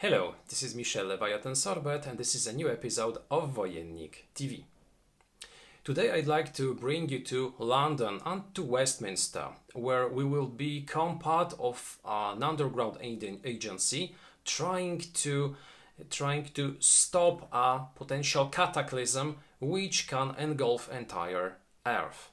Hello, this is Michel Leviathan Sorbet and this is a new episode of Wojennik TV. Today I'd like to bring you to London and to Westminster, where we will become part of an underground agency trying to stop a potential cataclysm which can engulf entire Earth.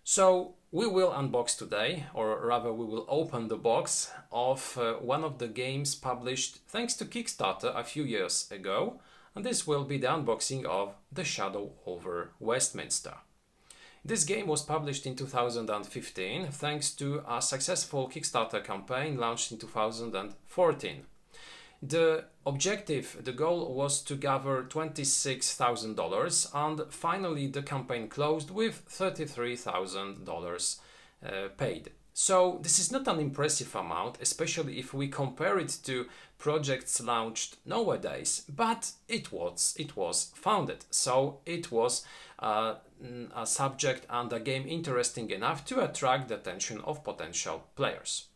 So we will unbox today, or rather we will open the box of one of the games published thanks to Kickstarter a few years ago, and this will be the unboxing of the Shadow Over Westminster. This game was published in 2015 thanks to a successful Kickstarter campaign launched in 2014. The objective, the goal was to gather $26,000 and finally the campaign closed with $33,000 paid. So this is not an impressive amount, especially if we compare it to projects launched nowadays, but it was funded, so it was a subject and a game interesting enough to attract the attention of potential players.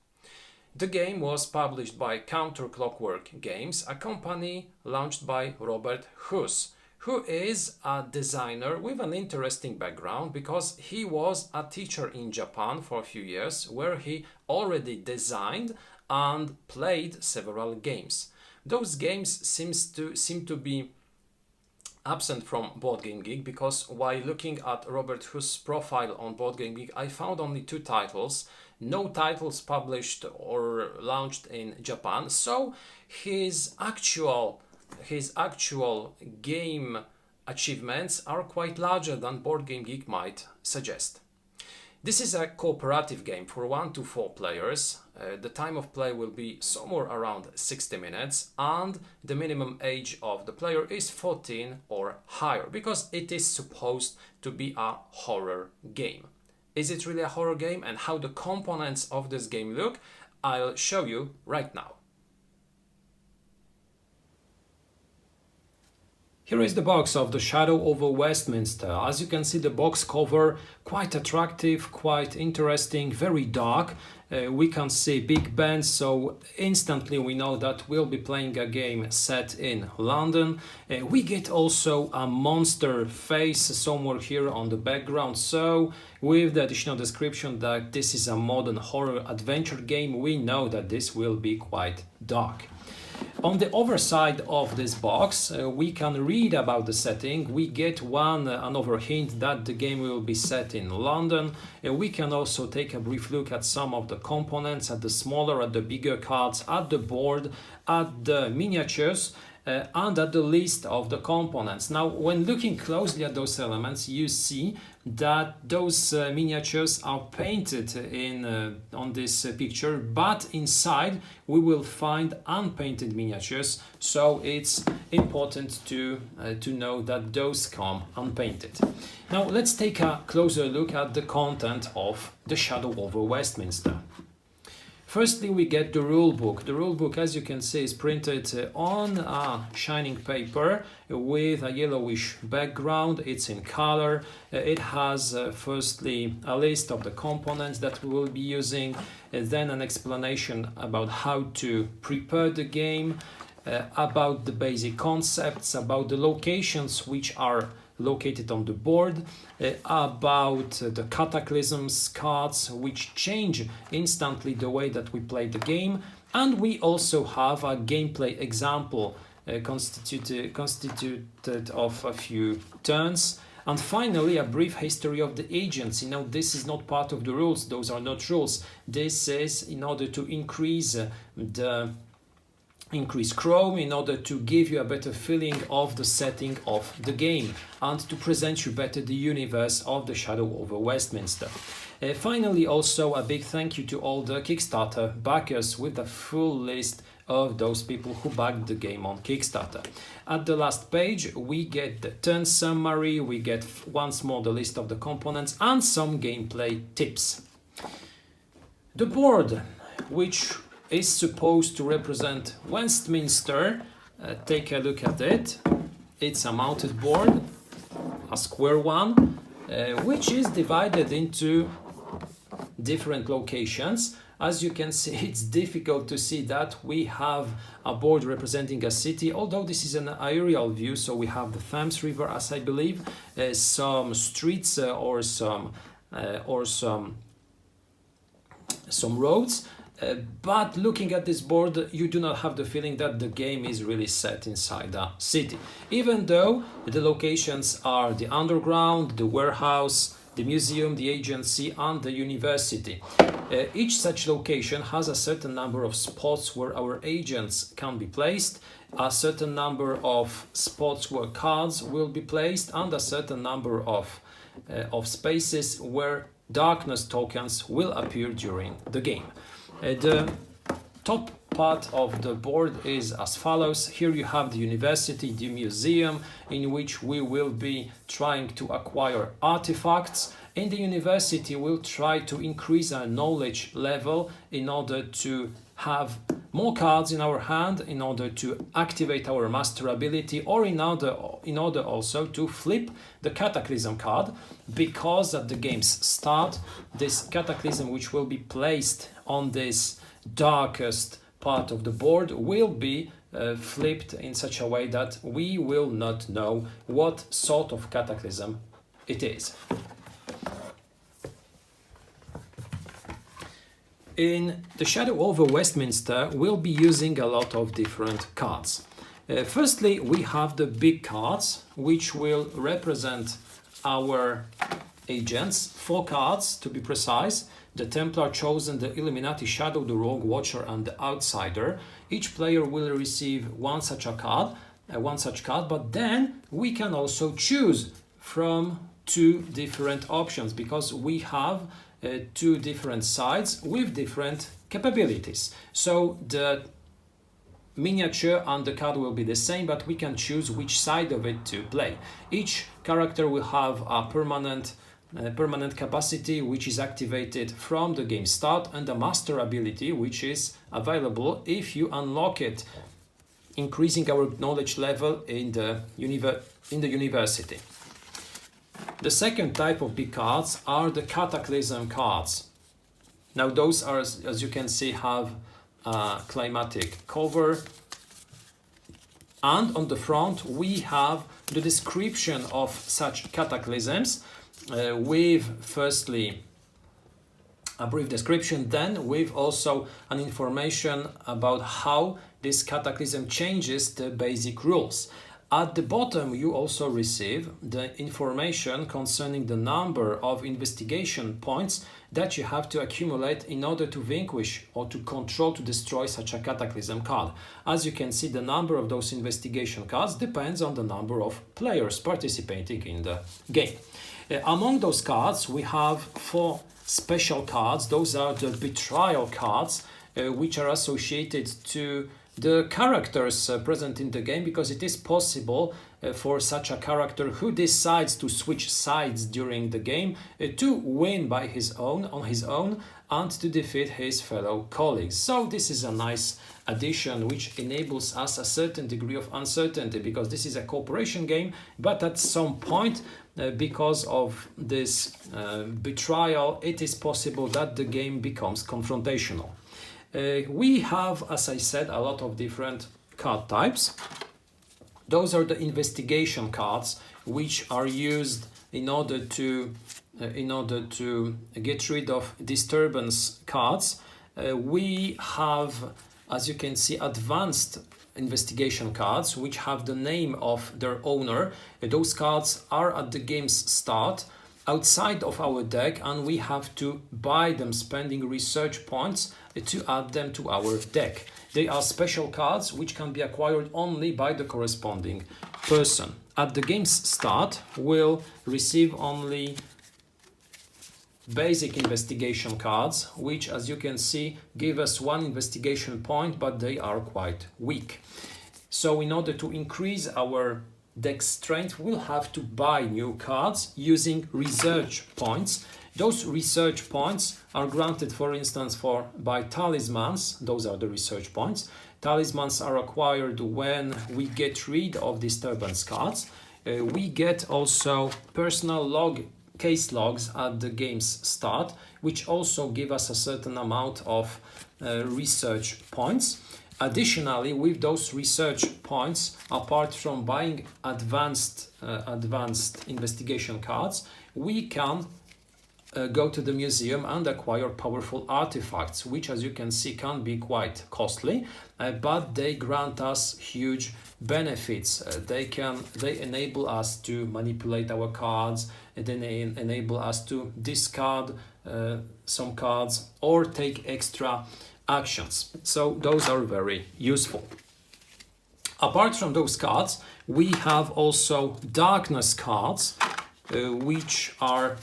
The game was published by CounterClockwork Games, a company launched by Robert Huss, who is a designer with an interesting background because he was a teacher in Japan for a few years where he already designed and played several games. Those games seem to be absent from BoardGameGeek because while looking at Robert Huss' profile on BoardGameGeek, I found only 2 titles. No titles published or launched in Japan, so his actual game achievements are quite larger than BoardGameGeek might suggest. This is a cooperative game for 1 to 4 players. The time of play will be somewhere around 60 minutes and the minimum age of the player is 14 or higher because it is supposed to be a horror game. Is it really a horror game, and how the components of this game look? I'll show you right now. Here is the box of the Shadow Over Westminster. As you can see, the box cover quite attractive, quite interesting, very dark. We can see Big Ben, so instantly we know that we'll be playing a game set in London. We get also a monster face somewhere here on the background, so with the additional description that this is a modern horror adventure game, we know that this will be quite dark. On the other side of this box, we can read about the setting. We get another hint that the game will be set in London. We can also take a brief look at some of the components, at the smaller, at the bigger cards, at the board, at the miniatures, and at the list of the components. Now, when looking closely at those elements, you see that those miniatures are painted on this picture, but inside we will find unpainted miniatures, so it's important to know that those come unpainted. Now let's take a closer look at the content of the Shadow Over Westminster. Firstly, we get the rulebook. The rulebook, as you can see, is printed on a shining paper with a yellowish background. It's in color. It has firstly a list of the components that we will be using, then an explanation about how to prepare the game, about the basic concepts, about the locations which are located on the board, about the cataclysms cards which change instantly the way that we play the game, and we also have a gameplay example constituted of a few turns, and finally a brief history of the agency. Now this is not part of the rules, those are not rules. This is in order to increase Chrome, in order to give you a better feeling of the setting of the game and to present you better the universe of the Shadow Over Westminster. Finally, also a big thank you to all the Kickstarter backers with the full list of those people who backed the game on Kickstarter. At the last page we get the turn summary, we get once more the list of the components and some gameplay tips. The board, which is supposed to represent Westminster. Take a look at it. It's a mounted board, a square one, which is divided into different locations As you can see, it's difficult to see that we have a board representing a city, although this is an aerial view, so we have the Thames River, as I believe, some streets or some roads. But looking at this board, you do not have the feeling that the game is really set inside a city. Even though the locations are the underground, the warehouse, the museum, the agency, and the university. Each such location has a certain number of spots where our agents can be placed, a certain number of spots where cards will be placed, and a certain number of spaces where darkness tokens will appear during the game. The top part of the board is as follows. Here you have the university, the museum, in which we will be trying to acquire artifacts. In the university, we'll try to increase our knowledge level in order to have more cards in our hand, in order to activate our master ability, or in order also to flip the cataclysm card, because at the game's start, this cataclysm, which will be placed on this darkest part of the board, will be flipped in such a way that we will not know what sort of cataclysm it is. In the Shadow Over Westminster, we'll be using a lot of different cards. Firstly, we have the big cards, which will represent our agents. 4 cards, to be precise. The Templar Chosen, the Illuminati Shadow, the Rogue Watcher, and the Outsider. Each player will receive one such card, but then we can also choose from 2 different options, because we have 2 different sides with different capabilities. So the miniature and the card will be the same, but we can choose which side of it to play. Each character will have a permanent capacity, which is activated from the game start, and a master ability, which is available if you unlock it, increasing our knowledge level in the university. The second type of big cards are the cataclysm cards. Now those are, as you can see, have a climatic cover, and on the front we have the description of such cataclysms, with firstly a brief description, then with also an information about how this cataclysm changes the basic rules. At the bottom, you also receive the information concerning the number of investigation points that you have to accumulate in order to vanquish or to control, to destroy such a cataclysm card. As you can see, the number of those investigation cards depends on the number of players participating in the game. Among those cards, we have 4 special cards. Those are the betrayal cards, which are associated to the characters present in the game, because it is possible for such a character who decides to switch sides during the game to win on his own and to defeat his fellow colleagues. So this is a nice addition which enables us a certain degree of uncertainty, because this is a cooperation game, but at some point because of this betrayal, it is possible that the game becomes confrontational. We have, as I said, a lot of different card types. Those are the investigation cards, which are used in order to get rid of disturbance cards. We have, as you can see, advanced investigation cards, which have the name of their owner. Those cards are at the game's start, outside of our deck, and we have to buy them, spending research points to add them to our deck. They are special cards which can be acquired only by the corresponding person. At the game's start, we'll receive only basic investigation cards, which, as you can see, give us 1 investigation point, but they are quite weak. So in order to increase our deck strength, we'll have to buy new cards using research points. Those research points are granted, for instance, by talismans. Those are the research points. Talismans are acquired when we get rid of disturbance cards. We get also personal case logs at the game's start, which also give us a certain amount of research points. Additionally, with those research points, apart from buying advanced investigation cards, we can go to the museum and acquire powerful artifacts, which, as you can see, can be quite costly, but they grant us huge benefits. They enable us to manipulate our cards, and they enable us to discard some cards or take extra actions. So those are very useful. Apart from those cards, we have also darkness cards, which are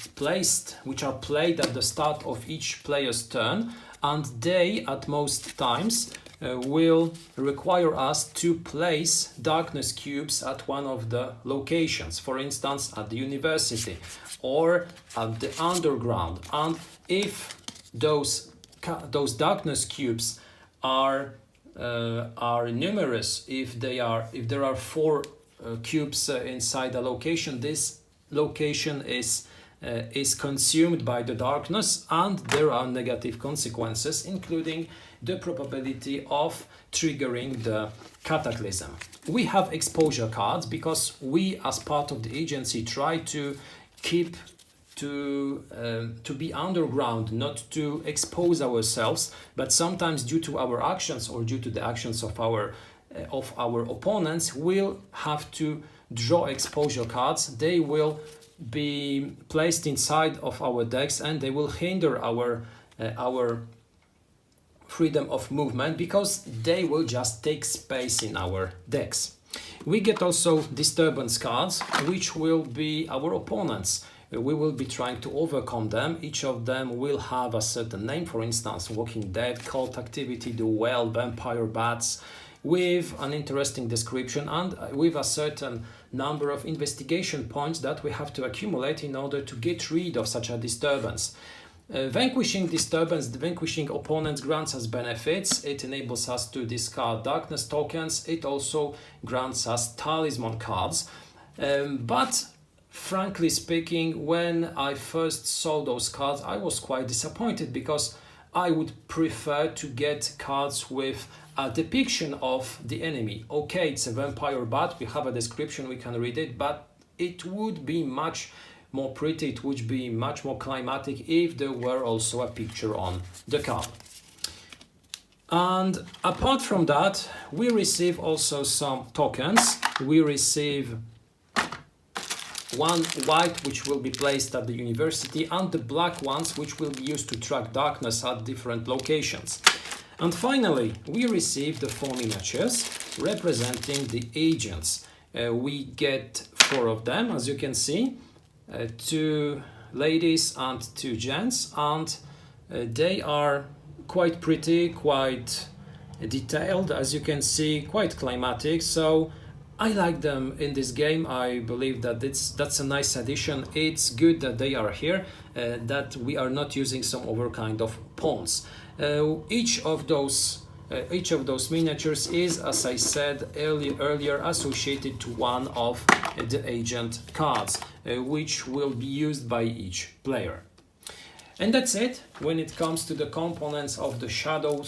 played at the start of each player's turn, and they at most times will require us to place darkness cubes at one of the locations, for instance at the university or at the underground. And if those darkness cubes are numerous, if there are 4 cubes inside a location, this location is consumed by the darkness, and there are negative consequences, including the probability of triggering the cataclysm. We have exposure cards because we, as part of the agency, try to keep to be underground, not to expose ourselves, but sometimes due to our actions or due to the actions of our opponents, we'll have to draw exposure cards. They will be placed inside of our decks and they will hinder our freedom of movement because they will just take space in our decks. We get also disturbance cards, which will be our opponents. We will be trying to overcome them. Each of them will have a certain name, for instance, Walking Dead, Cult Activity, The Well, Vampire Bats, with an interesting description and with a certain number of investigation points that we have to accumulate in order to get rid of such a disturbance. Vanquishing disturbance, vanquishing opponents grants us benefits. It enables us to discard darkness tokens. It also grants us talisman cards. But frankly speaking, when I first saw those cards, I was quite disappointed because I would prefer to get cards with a depiction of the enemy. Okay, it's a vampire bat, we have a description, we can read it, but it would be much more pretty, it would be much more climatic if there were also a picture on the card. And apart from that, we receive also some tokens. We receive one white, which will be placed at the university, and the black ones, which will be used to track darkness at different locations. And finally, we receive the 4 miniatures representing the agents. We get 4 of them, as you can see, 2 ladies and 2 gents, and they are quite pretty, quite detailed, as you can see, quite climatic. So I like them in this game. I believe that that's a nice addition. It's good that they are here, that we are not using some other kind of pawns. Each of those miniatures is, as I said earlier, associated to one of the agent cards, which will be used by each player. And that's it when it comes to the components of the Shadow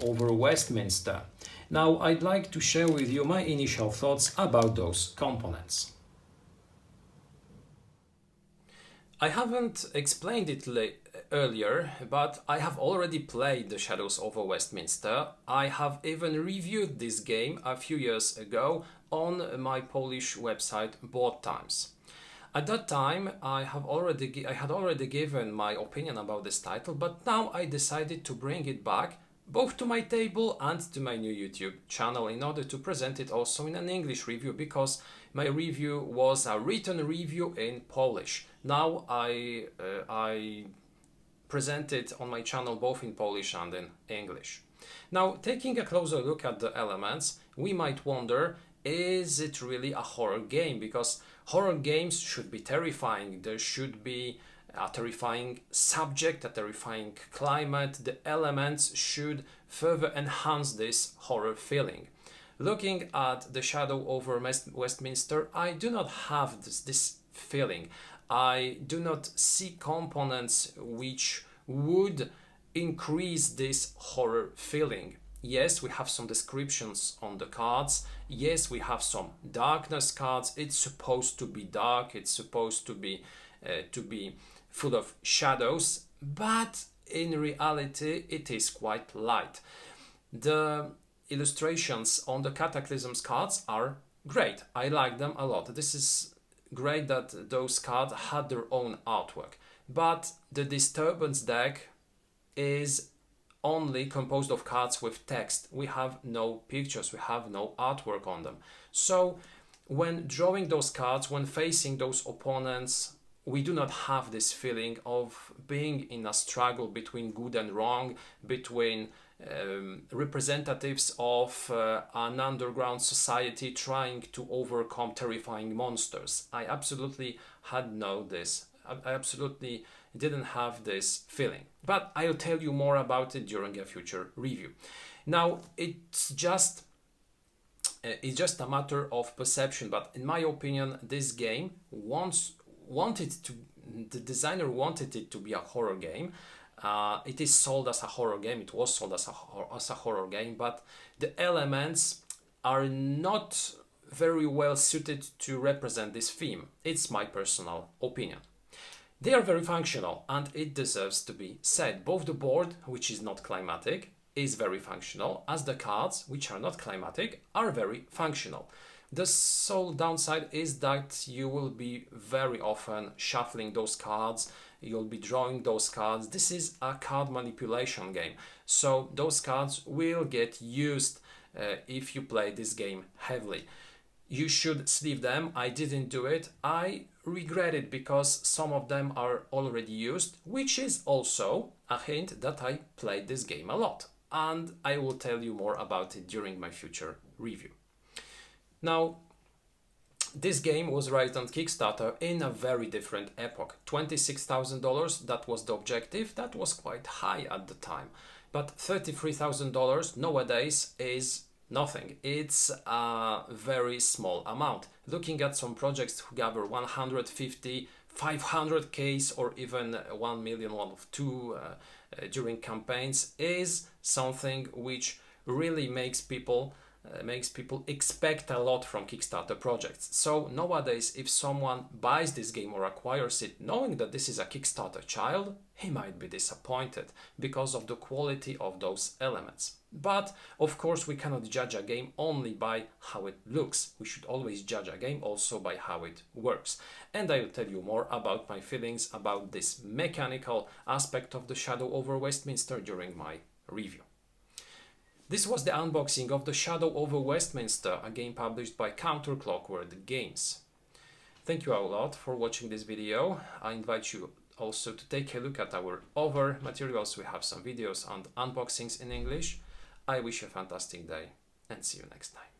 Over Westminster. Now I'd like to share with you my initial thoughts about those components. I haven't explained it earlier, but I have already played the Shadows Over Westminster. I have even reviewed this game a few years ago on my Polish website Board Times. At that time, I had already given my opinion about this title, but now I decided to bring it back both to my table and to my new YouTube channel in order to present it also in an English review, because my review was a written review in Polish. Now I present it on my channel both in Polish and in English. Now, taking a closer look at the elements, we might wonder, is it really a horror game? Because horror games should be terrifying. There should be a terrifying subject, a terrifying climate. The elements should further enhance this horror feeling. Looking at the Shadow Over Westminster, I do not have this feeling. I do not see components which would increase this horror feeling. Yes, we have some descriptions on the cards. Yes, we have some darkness cards. It's supposed to be dark. It's supposed to be full of shadows, but in reality, it is quite light. The illustrations on the Cataclysms cards are great. I like them a lot. This is great that those cards had their own artwork. But the Disturbance deck is only composed of cards with text. We have no pictures, we have no artwork on them. So when drawing those cards, when facing those opponents, we do not have this feeling of being in a struggle between good and wrong, between representatives of an underground society trying to overcome terrifying monsters. I absolutely had this. I absolutely didn't have this feeling. But I'll tell you more about it during a future review. Now, it's just a matter of perception, but in my opinion, this game the designer wanted it to be a horror game. It is sold as a horror game. It was sold as a horror game, but the elements are not very well suited to represent this theme. It's my personal opinion. They are very functional, and it deserves to be said. Both the board, which is not climatic, is very functional, as the cards, which are not climatic, are very functional. The sole downside is that you will be very often shuffling those cards, you'll be drawing those cards. This is a card manipulation game, so those cards will get used if you play this game heavily. You should sleeve them. I didn't do it. I regret it because some of them are already used, which is also a hint that I played this game a lot. And I will tell you more about it during my future review. Now, this game was raised on Kickstarter in a very different epoch. $26,000, that was the objective. That was quite high at the time. But $33,000 nowadays is nothing. It's a very small amount. Looking at some projects who gather 150, 500Ks or even 1 million, one of two during campaigns is something which really makes people expect a lot from Kickstarter projects. So nowadays, if someone buys this game or acquires it knowing that this is a Kickstarter child, he might be disappointed because of the quality of those elements. But of course, we cannot judge a game only by how it looks. We should always judge a game also by how it works. And I will tell you more about my feelings about this mechanical aspect of the Shadow Over Westminster during my review. This was the unboxing of the Shadow Over Westminster, a game published by CounterClockwork games. Thank you a lot for watching this video. I invite you also to take a look at our other materials. We have some videos and unboxings in English. I wish you a fantastic day and see you next time.